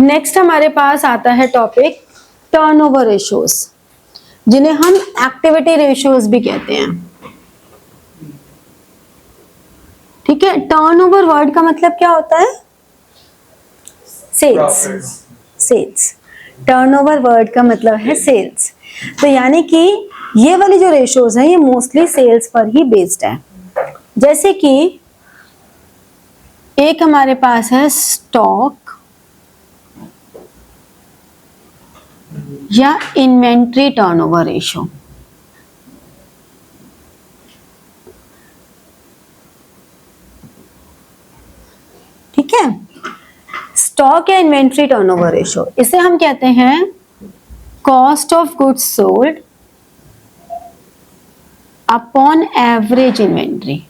Next हमारे पास आता है टॉपिक टर्नओवर रेशियोज, जिन्हें हम एक्टिविटी रेशियोज भी कहते हैं। ठीक है, टर्नओवर वर्ड का मतलब क्या होता है? सेल्स। सेल्स, टर्नओवर वर्ड का मतलब है सेल्स। तो यानी कि ये वाली जो रेशियोज है ये मोस्टली सेल्स पर ही बेस्ड है। जैसे कि एक हमारे पास है स्टॉक या इन्वेंट्री टर्नओवर रेशियो। ठीक है, स्टॉक या इन्वेंट्री टर्नओवर रेशियो, इसे हम कहते हैं cost of goods sold upon average inventory.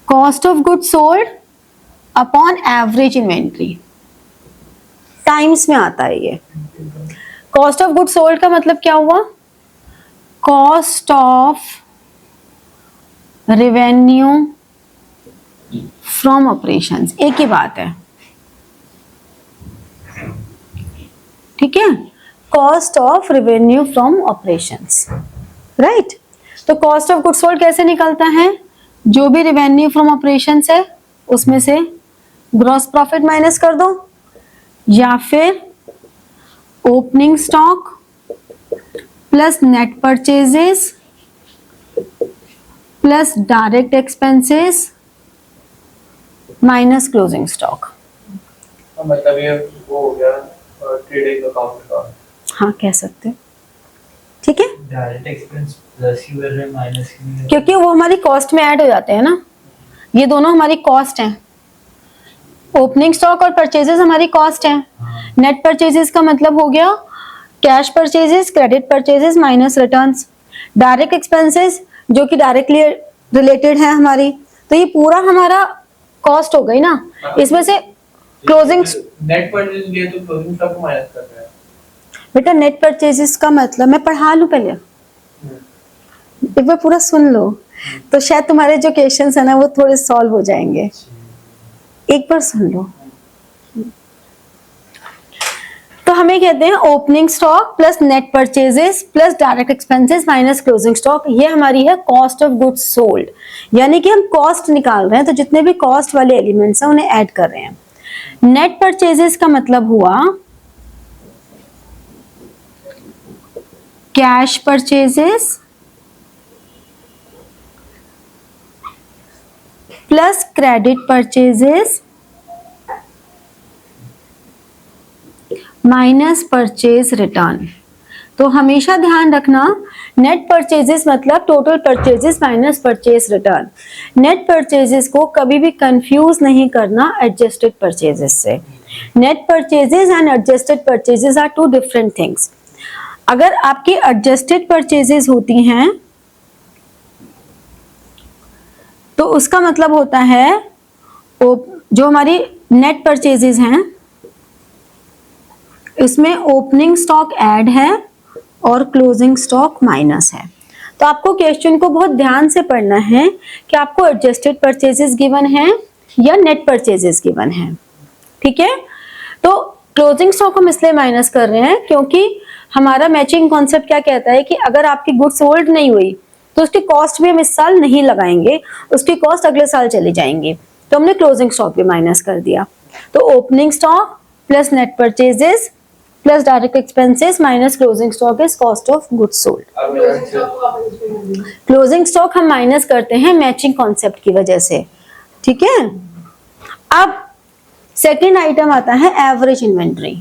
Cost of goods sold upon average inventory, times में आता है ये। कॉस्ट ऑफ गुड्स सोल्ड का मतलब क्या हुआ? Cost of revenue from operations, एक ही बात है। ठीक है, cost of revenue from operations, right. तो कॉस्ट ऑफ गुड्स सोल्ड कैसे निकलता है? जो भी रेवेन्यू फ्रॉम ऑपरेशंस है उसमें से ग्रॉस प्रॉफिट माइनस कर दो, या फिर opening stock plus net purchases plus direct expenses minus closing stock. मतलब ये वो हो गया ट्रेडिंग अकाउंट का। हाँ, कह सकते हैं। ठीक है, डायरेक्ट एक्सपेंस प्लस यूएल है माइनस यूएल, क्योंकि वो हमारी कॉस्ट में ऐड हो जाते हैं ना, ये दोनों हमारी कॉस्ट हैं। ओपनिंग स्टॉक और परचेजेस हमारी कॉस्ट है। नेट परचेजेस का मतलब हो गया cash purchases, credit purchases minus returns. Direct expenses जो कि डायरेक्टली रिलेटेड है हमारी, तो ये पूरा हमारा कॉस्ट हो गई ना। इसमें से क्लोजिंग नेट परचेज लिए तो क्लोजिंग स्टॉक को माइनस कर रहा है। बेटा, नेट परचेजेस का मतलब, मैं पढ़ा लूं पहले, एक बार पूरा सुन लो तो शायद तुम्हारे जो क्वेश्चंस है ना वो थोड़े सॉल्व हो जाएंगे। एक बार सुन लो। तो हमें कहते हैं opening stock plus net purchases plus direct expenses minus closing stock, ये हमारी है कॉस्ट ऑफ गुड्स सोल्ड। यानी कि हम कॉस्ट निकाल रहे हैं, तो जितने भी कॉस्ट वाले एलिमेंट्स हैं उन्हें ऐड कर रहे हैं। नेट परचेजेस का मतलब हुआ cash purchases plus credit purchases minus purchase return. तो हमेशा ध्यान रखना, नेट परचेजेस मतलब total purchases minus purchase return. Net purchases को कभी भी कंफ्यूज नहीं करना एडजस्टेड परचेजेस से। Net purchases and adjusted purchases are two different things. अगर आपकी एडजस्टेड परचेजेस होती हैं तो उसका मतलब होता है जो हमारी नेट परचेजेस हैं इसमें ओपनिंग स्टॉक ऐड है और क्लोजिंग स्टॉक माइनस है। तो आपको क्वेश्चन को बहुत ध्यान से पढ़ना है कि आपको एडजस्टेड परचेजेस गिवन है या नेट परचेजेस गिवन है। ठीक है, तो क्लोजिंग स्टॉक हम इसलिए माइनस कर रहे हैं क्योंकि हमारा मैचिंग कॉन्सेप्ट क्या कहता है कि अगर आपकी गुड्स सोल्ड नहीं हुई तो उसकी कॉस्ट भी हम इस साल नहीं लगाएंगे, उसकी कॉस्ट अगले साल चली जाएंगी, तो हमने क्लोजिंग स्टॉक भी माइनस कर दिया। तो opening stock plus net purchases plus direct expenses minus closing stock is cost of goods sold. Closing stock हम माइनस करते हैं मैचिंग कॉन्सेप्ट की वजह से। ठीक है, अब सेकेंड आइटम आता है एवरेज इन्वेंट्री।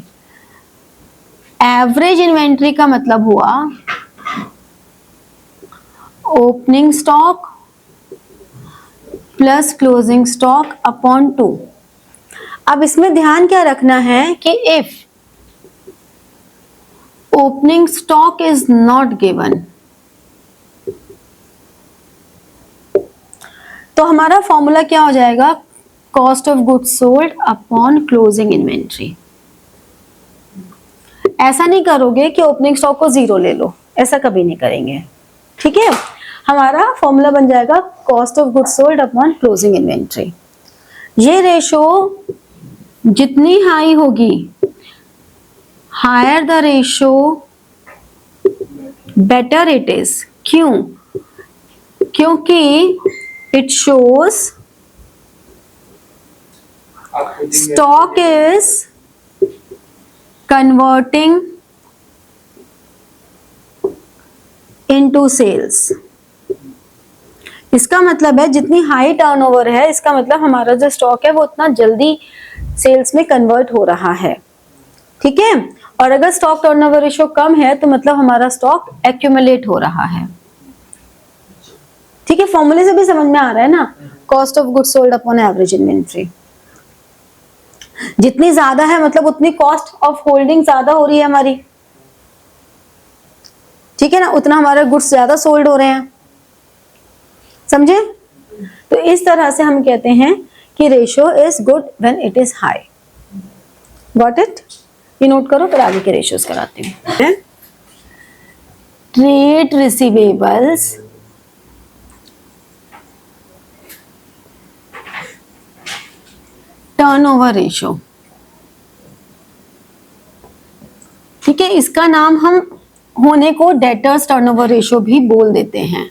एवरेज इन्वेंट्री का मतलब हुआ opening stock plus closing stock upon 2। अब इसमें ध्यान क्या रखना है कि if opening stock is not given तो हमारा फॉर्मूला क्या हो जाएगा? Cost of goods sold upon closing inventory. ऐसा नहीं करोगे कि ओपनिंग स्टॉक को 0 ले लो, ऐसा कभी नहीं करेंगे। ठीक है, हमारा फॉर्मूला बन जाएगा cost of goods sold upon closing inventory. ये रेशो जितनी हाई होगी, higher the ratio better it is. क्यों? क्योंकि it shows stock is converting into sales. इसका मतलब है जितनी हाई टर्नओवर है, इसका मतलब हमारा जो स्टॉक है वो उतना जल्दी सेल्स में कन्वर्ट हो रहा है। ठीक है, और अगर स्टॉक टर्नओवर रेशियो कम है तो मतलब हमारा स्टॉक एक्यूमुलेट हो रहा है। ठीक है, फॉर्मूले से भी समझ में आ रहा है ना, cost of goods sold upon average inventory. जितनी ज्यादा है मतलब उतनी कॉस्ट ऑफ होल्डिंग ज्यादा हो रही है हमारी। ठीक है ना, उतना हमारे गुड्स ज्यादा सोल्ड हो रहे हैं। समझे? तो इस तरह से हम कहते हैं कि ratio is good when it is high. Got it? ये नोट करो, फिर आगे के रेशियोज कराते हैं। Trade receivables turnover ratio. ठीक है, इसका नाम हम होने को डेटर्स टर्नओवर रेशियो भी बोल देते हैं।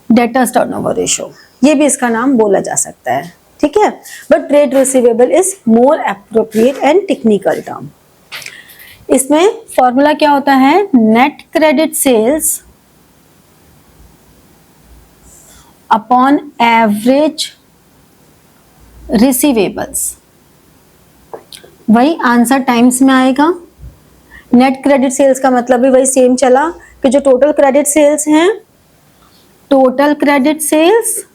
डेटर्स टर्नओवर रेशियो, ये भी इसका नाम बोला जा सकता है। ठीक है, but trade receivable is more appropriate and technical term. इसमें फॉर्मूला क्या होता है? Net credit sales upon average receivables. वही आंसर टाइम्स में आएगा। नेट क्रेडिट सेल्स का मतलब भी वही सेम चला कि जो टोटल क्रेडिट सेल्स हैं, total credit sales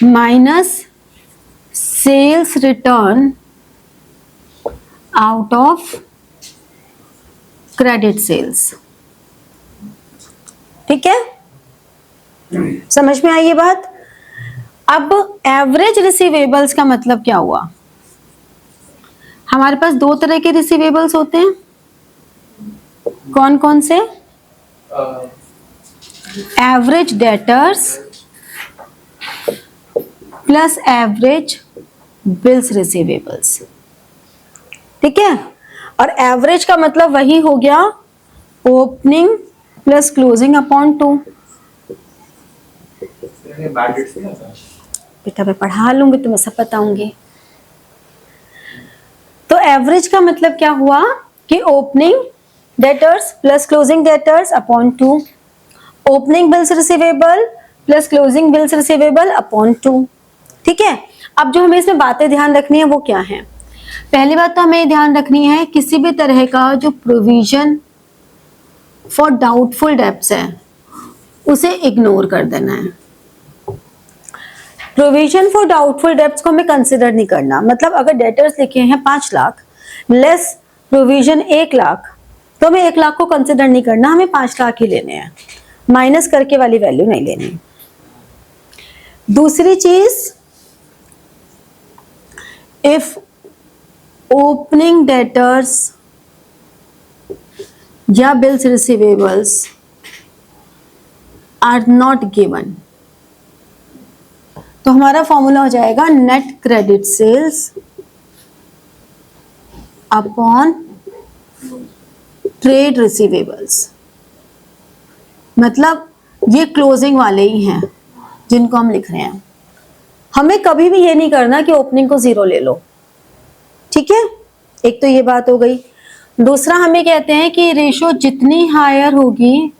minus sales return out of credit sales. ठीक है, समझ में आई ये बात? अब एवरेज रिसीवेबल्स का मतलब क्या हुआ? हमारे पास दो तरह के रिसीवेबल्स होते हैं। कौन कौन से? Average debtors plus average bills receivables. ठीक है, और एवरेज का मतलब वही हो गया ओपनिंग प्लस क्लोजिंग अपॉन 2। बेटा मैं पढ़ा लूंगी तो मैं सब बताऊंगी। तो एवरेज का मतलब क्या हुआ कि opening debtors plus closing debtors upon 2, opening bills receivable plus closing bills receivable upon 2। ठीक है, अब जो हमें इसमें बातें ध्यान रखनी है वो क्या है? पहली बात तो हमें ध्यान रखनी है किसी भी तरह का जो प्रोविजन फॉर डाउटफुल डेब्ट्स है उसे इग्नोर कर देना है। प्रोविजन फॉर डाउटफुल डेब्ट्स को हमें कंसिडर नहीं करना। मतलब अगर डेटर्स लिखे हैं 5 लाख लेस प्रोविजन 1 लाख, तो हमें 1 लाख को कंसिडर नहीं करना, हमें 5 लाख ही लेने हैं, माइनस करके वाली वैल्यू नहीं लेनी। दूसरी चीज, इफ ओपनिंग डेटर्स या bills receivables are not given, तो हमारा फॉर्मूला हो जाएगा net credit sales upon trade receivables. मतलब ये क्लोजिंग वाले ही हैं जिनको हम लिख रहे हैं। हमें कभी भी ये नहीं करना कि ओपनिंग को 0 ले लो। ठीक है, एक तो ये बात हो गई। दूसरा हमें कहते हैं कि रेशो जितनी हायर होगी,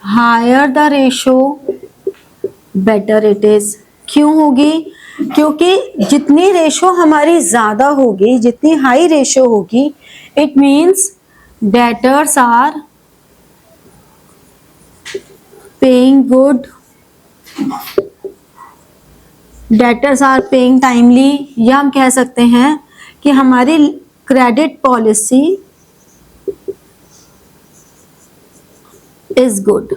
higher the ratio better it is. क्यों होगी? क्योंकि जितनी रेशो हमारी ज्यादा होगी, जितनी हाई रेशो होगी, it means debtors are paying good, debtors are paying timely, या हम कह सकते हैं कि हमारी क्रेडिट पॉलिसी इज गुड।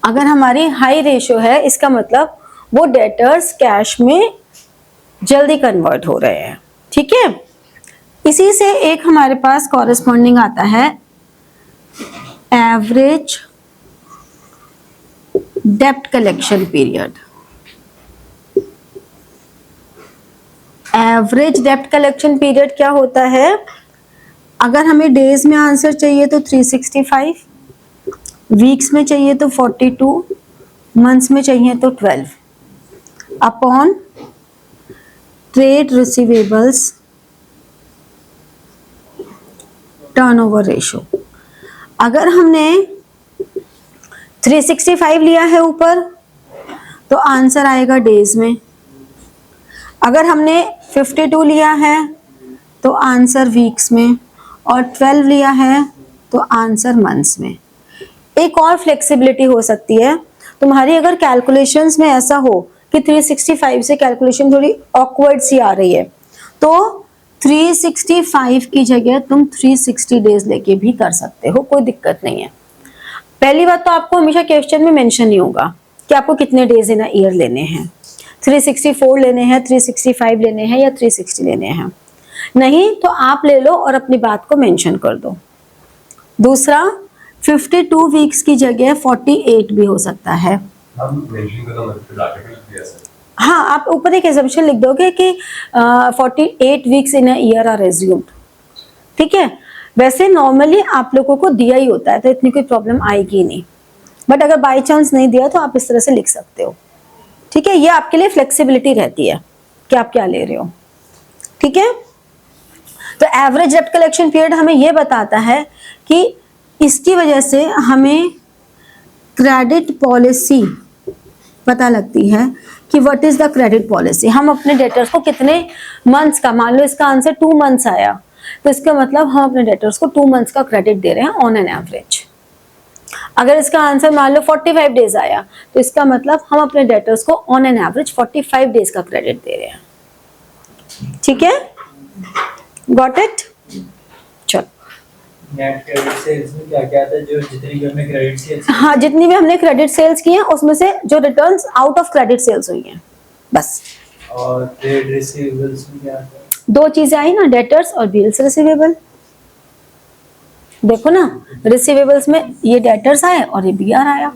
अगर हमारी हाई रेशियो है इसका मतलब वो डेटर्स कैश में जल्दी कन्वर्ट हो रहे हैं। ठीक है, इसी से एक हमारे पास कॉरेस्पॉन्डिंग आता है एवरेज डेब्ट कलेक्शन पीरियड। एवरेज डेब्ट कलेक्शन पीरियड क्या होता है? अगर हमें डेज में आंसर चाहिए तो 365, वीक्स में चाहिए तो 42, मंथ्स में चाहिए तो 12 upon trade receivables turnover ratio. अगर हमने 365 लिया है ऊपर तो आंसर आएगा डेज में, अगर हमने 52 लिया है तो आंसर वीक्स में, और 12 लिया है तो आंसर मंथ्स में। एक और फ्लेक्सिबिलिटी हो सकती है तुम्हारी, अगर कैलकुलेशंस में ऐसा हो कि 365 से कैलकुलेशन थोड़ी ऑकवर्ड सी आ रही है तो 365 की जगह तुम 360 डेज लेके भी कर सकते हो, कोई दिक्कत नहीं है। पहली बात तो आपको हमेशा क्वेश्चन में मेंशन नहीं होगा कि आपको कितने डेज इन अ ईयर लेने हैं, 364 लेने हैं, 365 लेने हैं या 360 लेने हैं। नहीं तो आप ले लो और अपनी बात को मेंशन कर दो। दूसरा, 52 वीक्स की जगह 48 भी हो सकता है। हम मेंशन का मतलब आर्टिकल दिया सर। हाँ, आप ऊपर एक एजम्पशन लिख दोगे कि 48 weeks in a year are assumed, ठीक है। वैसे नॉर्मली आप लोगों को दिया ही होता है तो इतनी कोई प्रॉब्लम आएगी नहीं, बट अगर बाय चांस नहीं दिया तो आप इस तरह से लिख सकते हो, ठीक है। ये आपके लिए फ्लेक्सिबिलिटी रहती है कि आप क्या ले रहे हो, ठीक है। तो एवरेज डेब्ट कलेक्शन पीरियड हमें ये बताता है कि इसकी वजह से हमें क्रेडिट पॉलिसी पता लगती है कि what is the credit policy. हम अपने डेटर्स को कितने मंथ्स का, मान लो इसका आंसर 2 मंथ्स आया तो इसका मतलब हम अपने डेटर्स को 2 मंथ्स का क्रेडिट दे रहे हैं ऑन एन एवरेज। अगर इसका आंसर मान लो 45 डेज आया तो इसका मतलब हम अपने डेटर्स को ऑन एन एवरेज 45 डेज का क्रेडिट दे रहे हैं, ठीक है। Got it? चलो, नेट क्रेडिट सेल्स में क्या क्या आता है? जो जितनी भी हमने क्रेडिट सेल्स, हाँ, जितनी भी हमने क्रेडिट सेल्स की हैं उसमें से जो returns out of credit sales हुई हैं, बस। और ट्रेड रिसीवेबल्स में क्या आता है? 2 चीजें आई ना, डेटर्स और बिल्स रिसीवेबल। देखो ना, रिसीवेबल्स में ये डेटर्स आए और ये बीआर आया।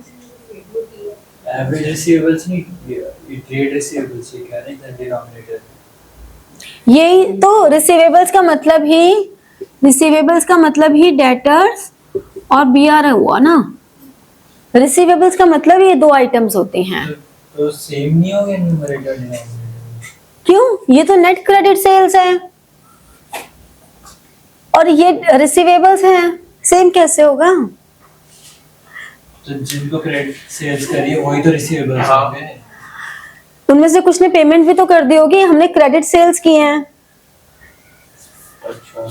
एवरेज रिसीवेबल्स नहीं, ये ट्रेड रिसीवेबल्स, ये क्या है ना डिनोमिनेटर। यही तो रिसीवेबल्स का मतलब ही डेटर्स और बीआर हुआ ना। रिसीवेबल्स का मतलब ये 2 आइटम्स होते हैं। तो सेम नहीं होगा न्यूमरेटर डिनोमिनेटर? क्यों? ये तो नेट क्रेडिट सेल्स है और ये रिसीवेबल्स हैं, सेम कैसे होगा? तो जिनको क्रेडिट सेल्स करिए वही तो रिसीवेबल्स हाँ। होंगे। उनमें से कुछ ने पेमेंट भी तो कर दी होगी, हमने क्रेडिट सेल्स किए हैं, अच्छा,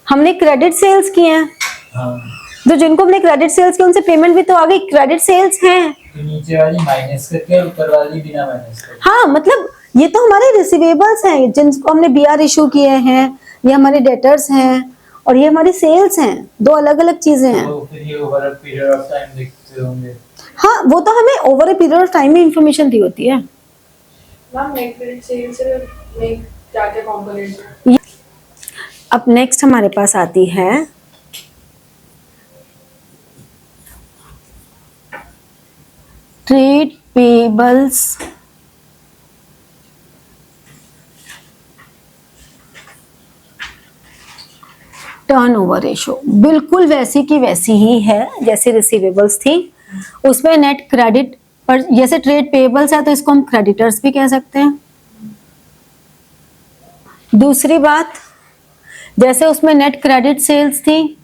हमने क्रेडिट सेल्स किए हैं, हाँ, तो जिनको हमने क्रेडिट सेल्स किए उनसे पेमेंट भी तो आ गई, क्रेडिट सेल्स हैं। तो नीचे वाली माइनस करके और ऊपर वाली बिना माइनस करके। हाँ, मतलब ये तो हमारे रिसीवेबल्स हैं जिनको हमने बीआर इशू किए हैं, ये हमारे डेटर्स हैं और ये हमारी सेल्स हैं, 2 अलग अलग चीजें हैं। तो फिर ये over a period of time देखते होंगे। हाँ, वो तो हमें over a period of time में इंफॉर्मेशन दी होती है। मैम नेट क्रेडिट सेल्स में क्या क्या कंपोनेंट्स हैं? अब नेक्स्ट हमारे पास आती है ट्रेड पेबल्स टर्नओवर रेशो। बिल्कुल वैसी की वैसी ही है जैसे रिसीवेबल्स थी, उसमें नेट क्रेडिट पर, जैसे ट्रेड पेबल्स है तो इसको हम क्रेडिटर्स भी कह सकते हैं। दूसरी बात, जैसे उसमें नेट क्रेडिट सेल्स थी,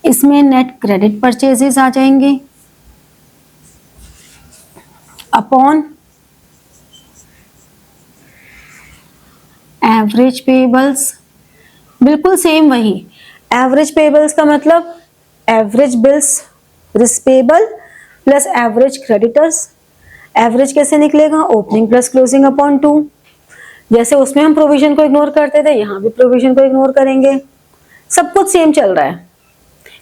इसमें नेट क्रेडिट परचेजेस आ जाएंगे अपॉन एवरेज पेबल्स। बिल्कुल सेम वही, एवरेज पेबल्स का मतलब average bills receivable plus average creditors. Average कैसे निकलेगा? Opening plus closing upon 2। जैसे उसमें हम प्रोविजन को इग्नोर करते थे, यहाँ भी प्रोविजन को इग्नोर करेंगे। सब कुछ सेम चल रहा है।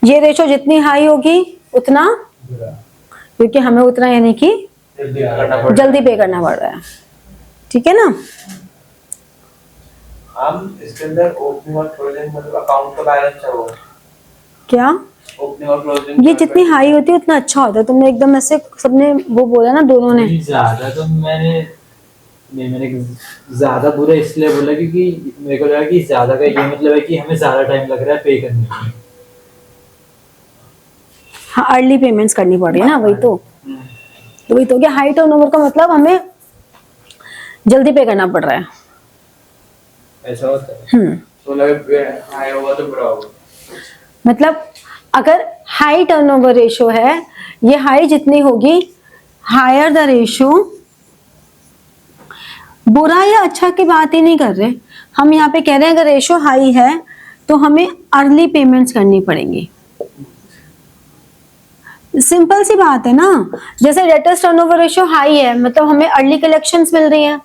ये रेशो जितनी हाई होगी उतना, क्योंकि हमें उतना यानी कि जल्दी पे करना पड़ रहा है, ठीक है ना। हम इसके अंदर ओपनिंग और क्लोजिंग मतलब अकाउंट का बैलेंस है वो, क्या ओपनिंग और क्लोजिंग ये जितनी हाई होती है उतना अच्छा होता है। तुमने एकदम ऐसे सबने वो बोला ना, दोनों ने। ज्यादा तो मैंने ज्यादा बुरा इसलिए बोला क्योंकि मेरे को लगा कि ज्यादा का ये मतलब है कि हमें ज्यादा टाइम लग रहा है पे करने में। हाँ, अर्ली पेमेंट्स करनी पड़ रही है ना, वही तो वही तो क्या, हाई टर्नओवर का मतलब हमें जल्दी पे करना पड़ रहा है। ऐसा होता है। तो लगे हाई होगा तो बुरा होगा। मतलब अगर हाई टर्नओवर रेशो है, ये हाई जितनी होगी, हायर द रेशो, बुरा या अच्छा की बात ही नहीं कर रहे हम, यहाँ पे कह रहे हैं अगर रेशो हाई है तो हमें अर्ली पेमेंट्स करनी पड़ेंगी। सिंपल सी बात है ना, जैसे डेटर्स टर्नओवर रेशो हाई है मतलब हमें अर्ली कलेक्शंस मिल रही हैं,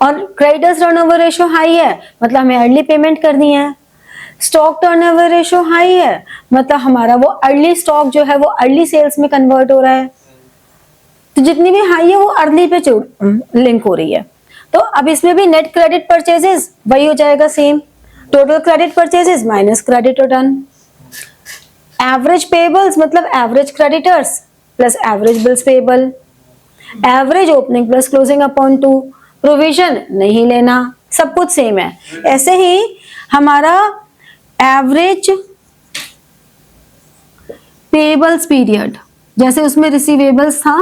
और क्रेडिटर्स टर्नओवर रेशो हाई है मतलब हमें अर्ली पेमेंट करनी है। स्टॉक टर्नओवर रेशो हाई है मतलब हमारा वो अर्ली स्टॉक जो है वो अर्ली सेल्स में कन्वर्ट हो रहा है। तो जितनी भी हाई है वो अर्ली पे लिंक हो रही है। तो अब इसमें भी नेट क्रेडिट परचेजेस वही हो जाएगा same, total credit purchases minus credit return. Average payables मतलब average creditors plus average bills payable, average opening plus closing upon 2, provision नहीं लेना, सब कुछ सेम है। ऐसे ही हमारा एवरेज पेबल्स पीरियड, जैसे उसमें रिसीवेबल्स था,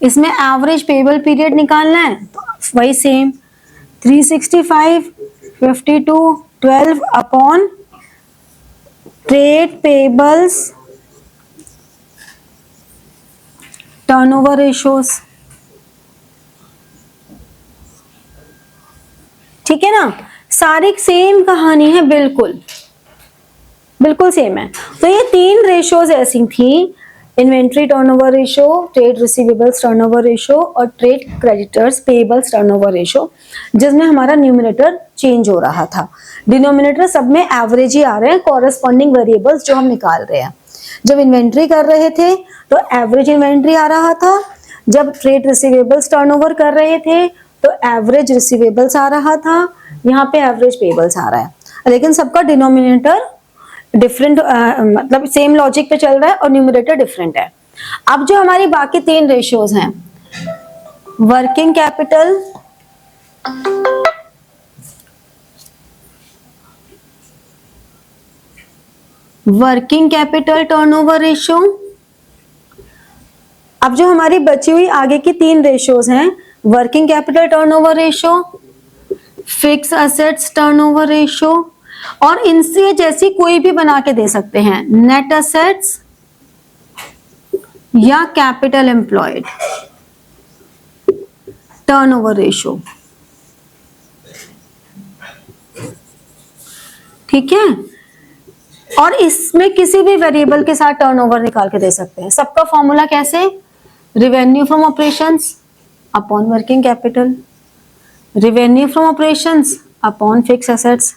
इसमें एवरेज पेबल पीरियड निकालना है तो वही same 365 52 12 upon trade payables turnover ratios. ठीक है ना, सारी सेम कहानी है, बिल्कुल बिल्कुल सेम है। तो ये 3 रेशोज ऐसी थी, inventory turnover ratio, trade receivables turnover ratio और trade creditors payables turnover ratio, जिसमें हमारा न्यूमरेटर चेंज हो रहा था। डिनोमिनेटर सब में एवरेज ही आ रहे हैं, कॉरेस्पॉन्डिंग वेरिएबल्स जो हम निकाल रहे हैं। जब इन्वेंट्री कर रहे थे तो एवरेज इन्वेंट्री आ रहा था, जब ट्रेड रिसीवेबल्स टर्नओवर कर रहे थे तो एवरेज रिसीवेबल्स आ रहा था, यहाँ पे एवरेज पेबल्स आ रहा है, लेकिन सबका डिनोमिनेटर डिफरेंट, मतलब सेम लॉजिक पे चल रहा है और न्यूमरेटर डिफरेंट है। अब जो हमारी बाकी 3 रेशियोज हैं, working capital, working capital turnover ratio. अब जो हमारी बची हुई आगे की 3 रेशियोज हैं, working capital turnover ratio, fix assets turnover ratio, और इनसे जैसी कोई भी बना के दे सकते हैं, नेट असेट्स या कैपिटल एम्प्लॉयड टर्नओवर रेशियो। ठीक है, और इसमें किसी भी वेरिएबल के साथ टर्नओवर निकाल के दे सकते हैं। सबका फॉर्मूला कैसे, revenue from operations upon working capital, revenue from operations upon fix assets,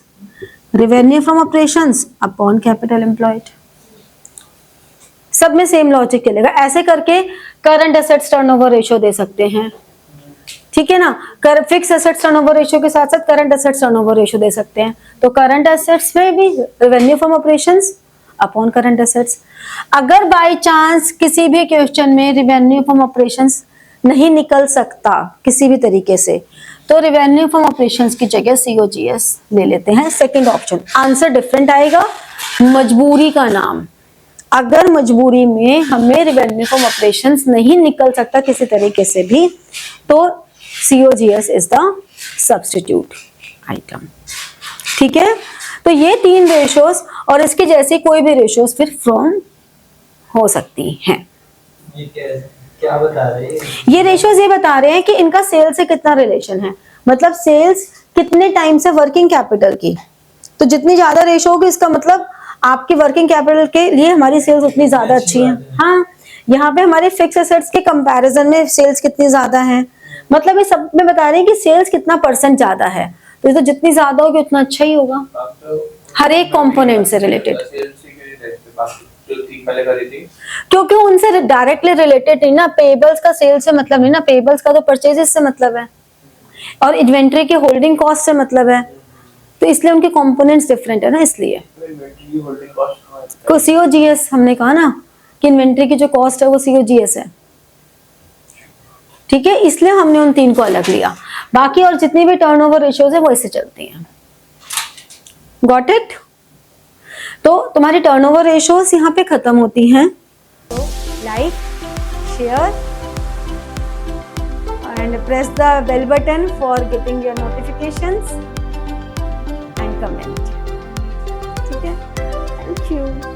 revenue from operations upon capital employed. सब में सेम लॉजिक चलेगा। ऐसे करके करंट एसेट्स टर्नओवर रेशियो दे सकते हैं। ठीक है ना, फिक्स एसेट्स टर्नओवर रेशियो के साथ साथ करंट एसेट्स टर्नओवर रेशियो दे सकते हैं। तो करंट एसेट्स में भी revenue from operations upon current assets. अगर बाय चांस किसी भी क्वेश्चन में रेवेन्यू फ्रॉम ऑपरेशंस नहीं निकल सकता किसी भी तरीके से, तो रेवेन्यू फ्रॉम ऑपरेशंस की जगह COGS ले लेते हैं, सेकंड ऑप्शन। आंसर डिफरेंट आएगा, मजबूरी का नाम। अगर मजबूरी में हमें रेवेन्यू फ्रॉम ऑपरेशंस नहीं निकल सकता किसी तरीके से भी, तो COGS is the substitute item. ठीक है, तो ये 3 रेशियोज और इसके जैसे कोई भी रेशियोज फिर फ्रॉम हो सकती हैं। ये क्या बता रहे हैं? ये रेशियोज ये बता रहे हैं कि इनका सेल्स से कितना रिलेशन है, मतलब सेल्स कितने टाइम से वर्किंग कैपिटल की। तो जितनी ज्यादा रेशियो होगी इसका मतलब आपकी वर्किंग कैपिटल के लिए हमारी सेल्स उतनी ज्यादा अच्छी है। हाँ, यहाँ पे हमारे फिक्स एसेट्स के कंपैरिजन में सेल्स कितनी ज्यादा है, मतलब ये सब में बता रहे हैं कि सेल्स कितना % ज्यादा है। तो ये तो जितनी ज्यादा होगी उतना अच्छा ही होगा, हर एक कंपोनेंट से रिलेटेड, क्योंकि उनसे डायरेक्टली रिलेटेड नहीं ना। पेबल्स का सेल्स से मतलब नहीं ना, पेबल्स का तो परचेजेस से मतलब है और इन्वेंट्री के होल्डिंग कॉस्ट से मतलब है। तो तो इसलिए उनके कंपोनेंट्स डिफरेंट है ना, इसलिए इन्वेंट्री की होल्डिंग कॉस्ट कहाँ है? को COGS हमने कहा ना कि इन्वेंट्री की जो कॉस्ट है वो COGS है, ठीक है, इसलिए हमने उन 3 को अलग लिया। बाकी और जितनी भी टर्नओवर रेशियोज है वो ऐसे चलती हैं। Got it? तो तुम्हारी टर्नओवर रेशियोज यहाँ पे खत्म होती हैं। तो like, share and press the bell button for getting your notifications and comment. ठीक है? Thank you.